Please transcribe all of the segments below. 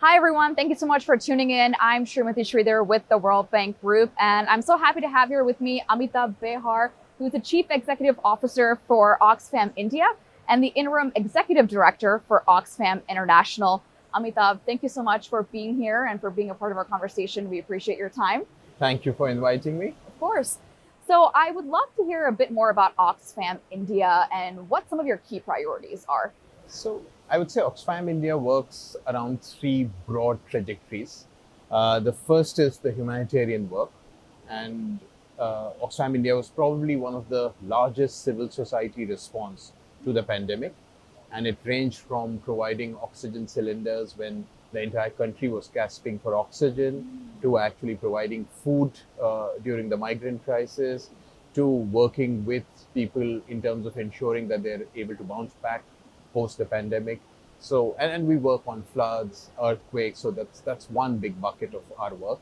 Hi, everyone. Thank you so much for tuning in. I'm Srimati Sridhar with the World Bank Group, and I'm so happy to have here with me Amitabh Behar, who's the Chief Executive Officer for Oxfam India and the Interim Executive Director for Oxfam International. Amitabh, thank you so much for being here and for being a part of our conversation. We appreciate your time. Thank you for inviting me. Of course. So I would love to hear a bit more about Oxfam India and what some of your key priorities are. So, I would say Oxfam India works around three broad trajectories. The first is the humanitarian work, and Oxfam India was probably one of the largest civil society response to the pandemic, and it ranged from providing oxygen cylinders when the entire country was gasping for oxygen, to actually providing food during the migrant crisis, to working with people in terms of ensuring that they're able to bounce back post the pandemic. So, and we work on floods, earthquakes. So that's one big bucket of our work.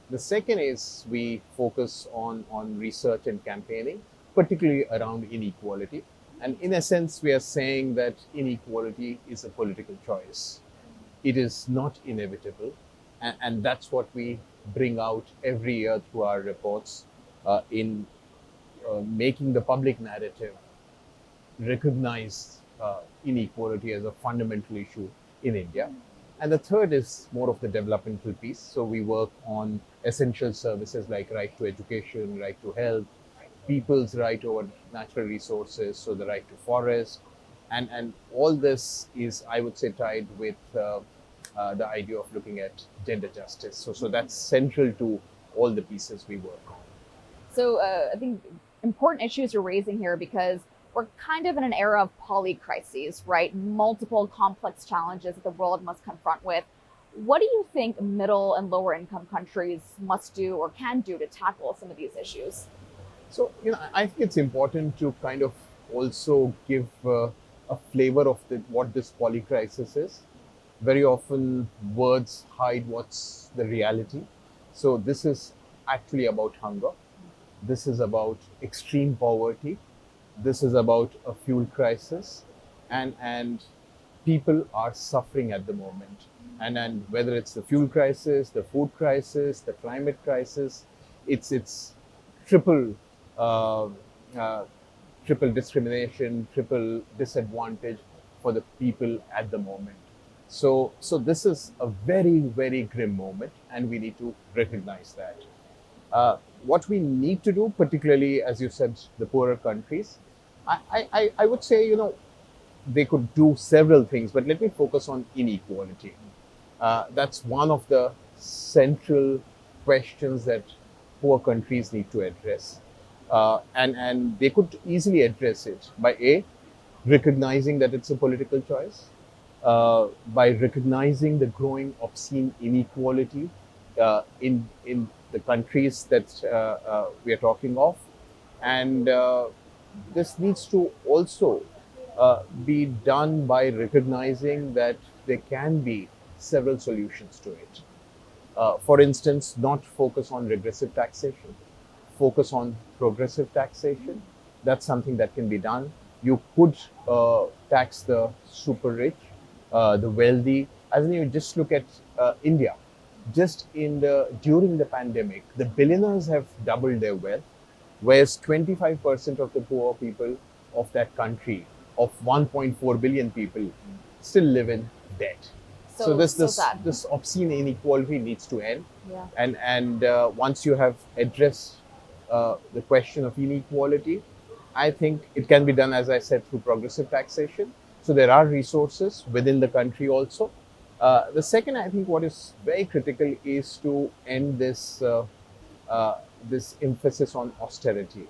The second is we focus on research and campaigning, particularly around inequality. And in a sense, we are saying that inequality is a political choice. It is not inevitable. And that's what we bring out every year through our reports in making the public narrative recognize inequality as a fundamental issue in India. And the third is more of the developmental piece. So we work on essential services like right to education, right to health, people's right over natural resources, so the right to forest. And all this is, I would say, tied with the idea of looking at gender justice. So that's central to all the pieces we work on. So I think important issues you're raising here because we're kind of in an era of polycrises, right? Multiple complex challenges that the world must confront with. What do you think middle and lower income countries must do or can do to tackle some of these issues? So, I think it's important to kind of also give a flavor of what this polycrisis is. Very often, words hide what's the reality. So, this is actually about hunger. This is about extreme poverty. This is about a fuel crisis, and people are suffering at the moment. And whether it's the fuel crisis, the food crisis, the climate crisis, it's triple uh, uh, triple discrimination, triple disadvantage for the people at the moment. So this is a very grim moment, and we need to recognize that. What we need to do, particularly as you said, the poorer countries, I would say, they could do several things, but let me focus on inequality. That's one of the central questions that poor countries need to address. And they could easily address it by recognizing that it's a political choice, by recognizing the growing obscene inequality in the countries that we are talking of. And this needs to also be done by recognizing that there can be several solutions to it. For instance, not focus on regressive taxation, focus on progressive taxation. That's something that can be done. You could tax the super rich, the wealthy. As in, you just look at India. Just during the pandemic, the billionaires have doubled their wealth, whereas 25% of the poor people of that country, of 1.4 billion people, still live in debt. So this obscene inequality needs to end. Yeah. And once you have addressed the question of inequality, I think it can be done, as I said, through progressive taxation. So there are resources within the country also. The second, I think, what is very critical is to end this emphasis on austerity.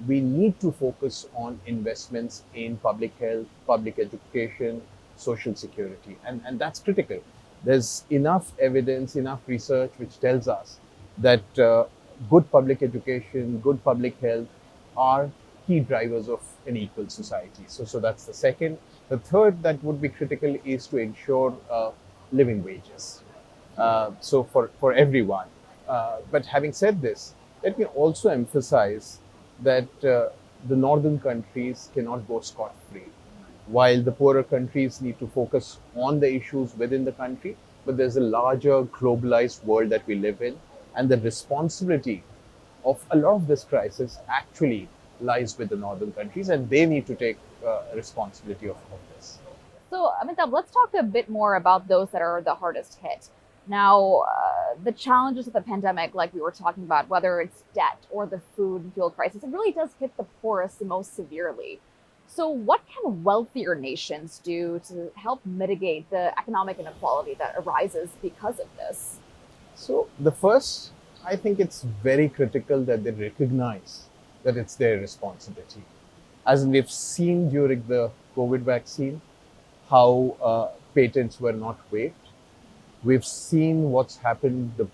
We need to focus on investments in public health, public education, social security, and that's critical. There's enough evidence, enough research which tells us that good public education, good public health are key drivers of an equal society. So that's the second. The third that would be critical is to ensure living wages. So for everyone. But having said this, let me also emphasize that the northern countries cannot go scot-free. while the poorer countries need to focus on the issues within the country, but there's a larger globalized world that we live in, and the responsibility of a lot of this crisis actually lies with the northern countries, and they need to take responsibility of this. So, Amitabh, let's talk a bit more about those that are the hardest hit. Now, the challenges of the pandemic, like we were talking about, whether it's debt or the food and fuel crisis, it really does hit the poorest the most severely. So, what can wealthier nations do to help mitigate the economic inequality that arises because of this? So, the first, I think it's very critical that they recognize that it's their responsibility. As we've seen during the COVID vaccine, how patents were not waived. We've seen what's happened the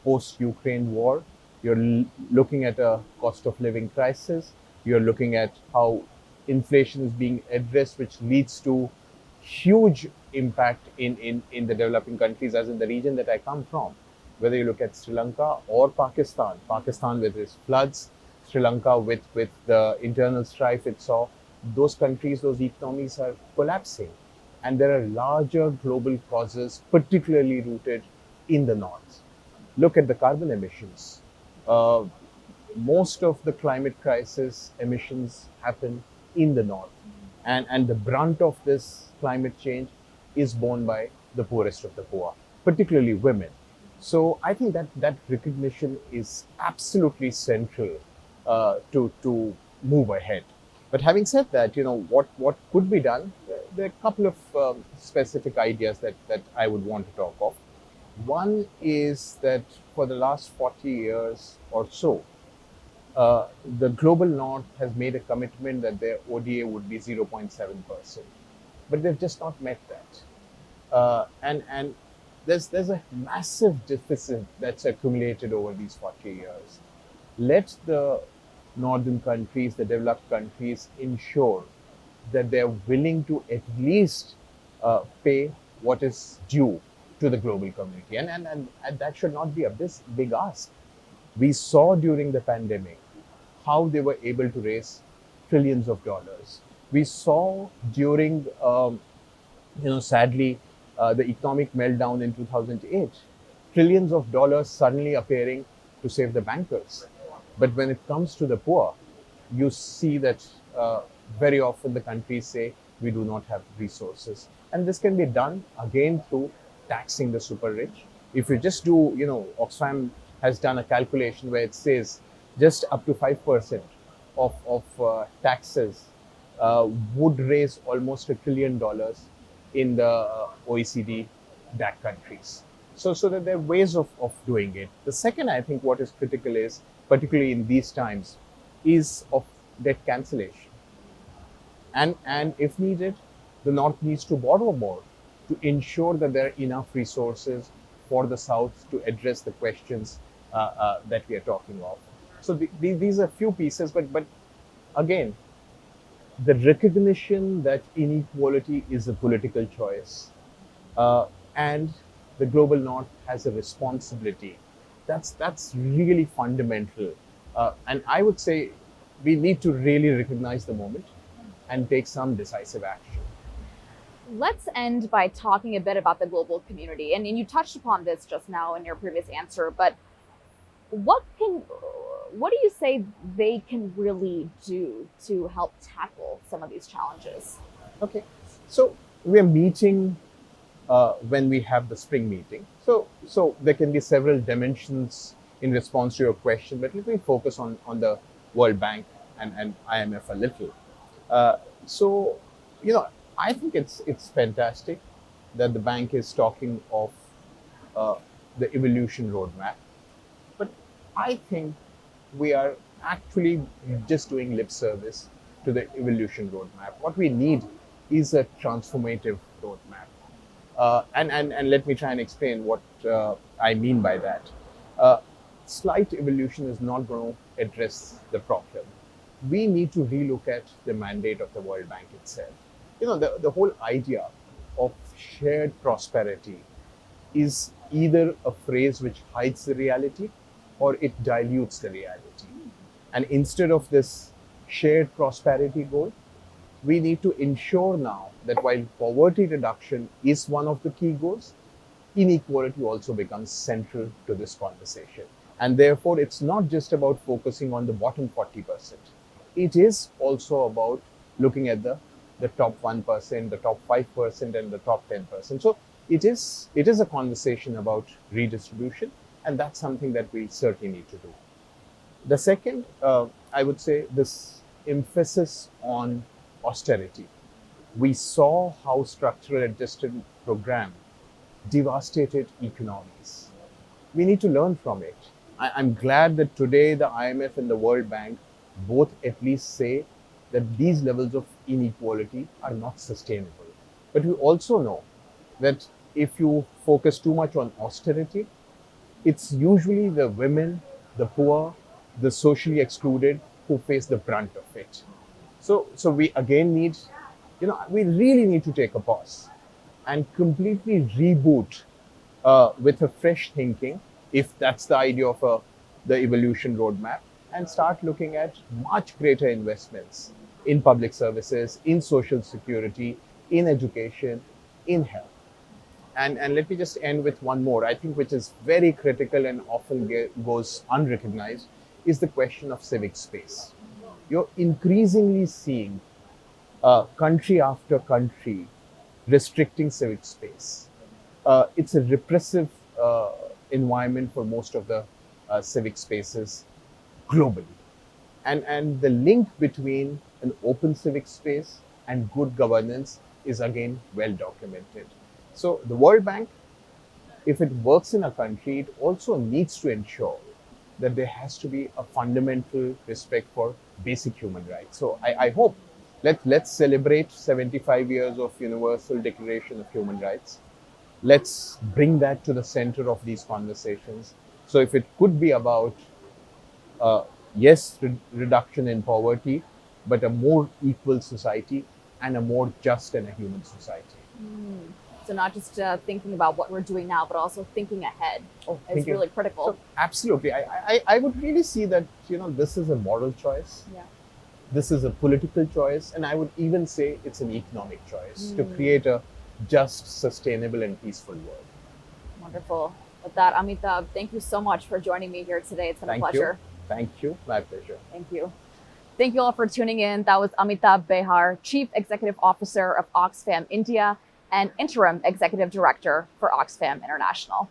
post-Ukraine war. You're looking at a cost of living crisis. You're looking at how inflation is being addressed, which leads to huge impact in the developing countries, as in the region that I come from. Whether you look at Sri Lanka or Pakistan, Pakistan with its floods, Sri Lanka with the internal strife it saw, those countries, those economies are collapsing. And there are larger global causes, particularly rooted in the north. Look at the carbon emissions. Uh, Most of the climate crisis emissions happen in the north. And the brunt of this climate change is borne by the poorest of the poor, particularly women. So I think that recognition is absolutely central to move ahead. But having said that, what could be done? There are a couple of specific ideas that I would want to talk of. One is that for the last 40 years or so, the global north has made a commitment that their ODA would be 0.7%, but they've just not met that. And there's a massive deficit that's accumulated over these 40 years. Let the northern countries, the developed countries, ensure that they're willing to at least pay what is due to the global community. And that should not be a big ask. We saw during the pandemic how they were able to raise trillions of dollars. We saw during, sadly, the economic meltdown in 2008, trillions of dollars suddenly appearing to save the bankers. But when it comes to the poor, you see that very often the countries say we do not have resources. And this can be done again through taxing the super rich. If you just do, Oxfam has done a calculation where it says just up to 5% of taxes would raise almost $1 trillion in the OECD DAC countries. So that there are ways of doing it. The second, I think, what is critical is, particularly in these times, is of debt cancellation. And if needed, the North needs to borrow more to ensure that there are enough resources for the South to address the questions that we are talking of. So these are few pieces, but again, the recognition that inequality is a political choice, and the global North has a responsibility. That's really fundamental, and I would say we need to really recognize the moment and take some decisive action. Let's end by talking a bit about the global community. And you touched upon this just now in your previous answer, but what do you say they can really do to help tackle some of these challenges? Okay, so we are meeting when we have the spring meeting. So there can be several dimensions in response to your question, but let me focus on the World Bank and IMF a little. So, I think it's fantastic that the bank is talking of the evolution roadmap, but I think we are actually just doing lip service to the evolution roadmap. What we need is a transformative roadmap. And let me try and explain what I mean by that. Slight evolution is not going to address the problem. We need to relook at the mandate of the World Bank itself. The whole idea of shared prosperity is either a phrase which hides the reality or it dilutes the reality. And instead of this shared prosperity goal, we need to ensure now that while poverty reduction is one of the key goals, inequality also becomes central to this conversation. And therefore, it's not just about focusing on the bottom 40%. It is also about looking at the top 1%, the top 5%, and the top 10%. So it is a conversation about redistribution, and that's something that we certainly need to do. The second, I would say, this emphasis on austerity. We saw how structural adjustment program devastated economies. We need to learn from it. I'm glad that today the IMF and the World Bank both at least say that these levels of inequality are not sustainable. But we also know that if you focus too much on austerity, it's usually the women, the poor, the socially excluded who face the brunt of it. So we again need, we really need to take a pause and completely reboot with a fresh thinking, if that's the idea of the evolution roadmap, and start looking at much greater investments in public services, in social security, in education, in health. And let me just end with one more, I think, which is very critical and often goes unrecognized, is the question of civic space. You're increasingly seeing country after country restricting civic space. It's a repressive environment for most of the civic spaces globally. And the link between an open civic space and good governance is again well documented. So the World Bank, if it works in a country, it also needs to ensure that there has to be a fundamental respect for basic human rights. So I hope let's celebrate 75 years of Universal Declaration of Human Rights. Let's bring that to the center of these conversations. So if it could be about, yes, reduction in poverty, but a more equal society and a more just and a human society. So not just thinking about what we're doing now, but also thinking ahead is really critical. So absolutely. I would really see that, this is a moral choice. Yeah. This is a political choice. And I would even say it's an economic choice to create a just, sustainable, and peaceful world. Wonderful. With that, Amitabh, thank you so much for joining me here today. It's been a pleasure. Thank you. My pleasure. Thank you. Thank you all for tuning in. That was Amitabh Behar, Chief Executive Officer of Oxfam India and Interim Executive Director for Oxfam International.